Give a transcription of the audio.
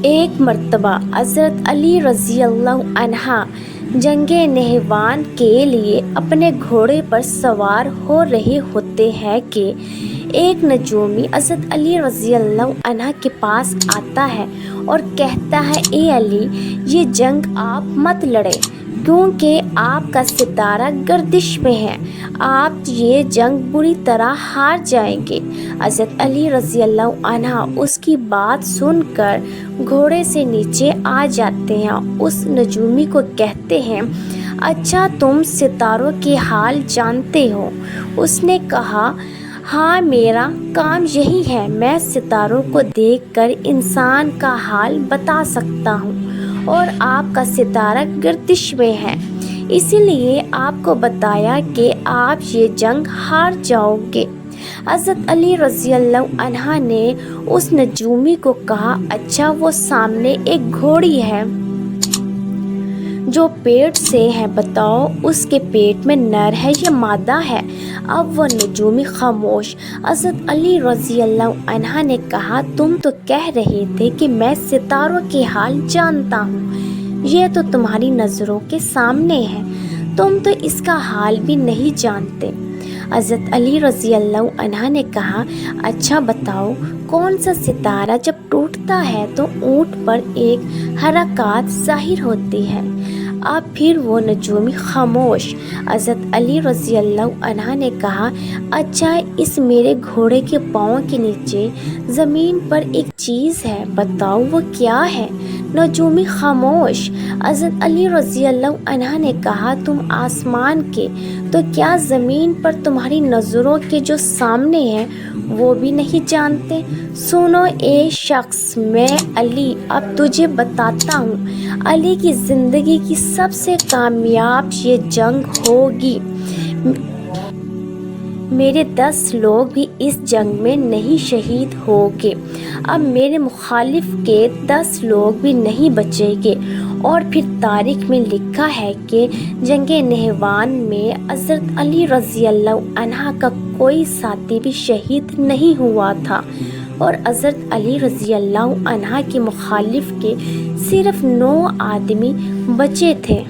ایک مرتبہ حضرت علی رضی اللہ عنہ جنگ نہروان کے لیے اپنے گھوڑے پر سوار ہو رہے ہوتے ہیں کہ ایک نجومی حضرت علی رضی اللہ عنہ کے پاس آتا ہے اور کہتا ہے، اے علی، یہ جنگ آپ مت لڑیں کیونکہ آپ کا ستارہ گردش میں ہے، آپ یہ جنگ بری طرح ہار جائیں گے۔ حضرت علی رضی اللہ عنہ اس کی بات سن کر گھوڑے سے نیچے آ جاتے ہیں، اس نجومی کو کہتے ہیں، اچھا تم ستاروں کے حال جانتے ہو؟ اس نے کہا، ہاں میرا کام یہی ہے، میں ستاروں کو دیکھ کر انسان کا حال بتا سکتا ہوں، اور آپ کا ستارہ گردش میں ہے، اسی لیے آپ کو بتایا کہ آپ یہ جنگ ہار جاؤ گے۔ حضرت علی رضی اللہ عنہ نے اس نجومی کو کہا، اچھا وہ سامنے ایک گھوڑی ہے جو پیٹ سے ہے، بتاؤ اس کے پیٹ میں نر ہے یا مادہ ہے؟ اب وہ نجومی خاموش۔ حضرت علی رضی اللہ عنہ نے کہا، تم تو کہہ رہے تھے کہ میں ستاروں کے حال جانتا ہوں، یہ تو تمہاری نظروں کے سامنے ہے، تم تو اس کا حال بھی نہیں جانتے۔ حضرت علی رضی اللہ عنہ نے کہا، اچھا بتاؤ کون سا ستارہ جب ٹوٹتا ہے تو اونٹ پر ایک حرکات ظاہر ہوتی ہے؟ اب پھر وہ نجومی خاموش۔ حضرت علی رضی اللہ عنہ نے کہا، اچھا اس میرے گھوڑے کے پاؤں کے نیچے زمین پر ایک چیز ہے، بتاؤ وہ کیا ہے؟ نجومی خاموش۔ حضرت علی رضی اللہ عنہ نے کہا، تم آسمان کے تو کیا زمین پر تمہاری نظروں کے جو سامنے ہے وہ بھی نہیں جانتے؟ سنو اے شخص، میں علی اب تجھے بتاتا ہوں، علی کی زندگی کی سب سے کامیاب یہ جنگ ہوگی۔ میرے 10 لوگ بھی اس جنگ میں نہیں شہید ہوگے، اب میرے مخالف کے 10 لوگ بھی نہیں بچیں گے۔ اور پھر تاریخ میں لکھا ہے کہ جنگ نہروان میں حضرت علی رضی اللہ عنہ کا کوئی ساتھی بھی شہید نہیں ہوا تھا، اور حضرت علی رضی اللہ عنہ کے مخالف کے صرف 9 آدمی بچے تھے۔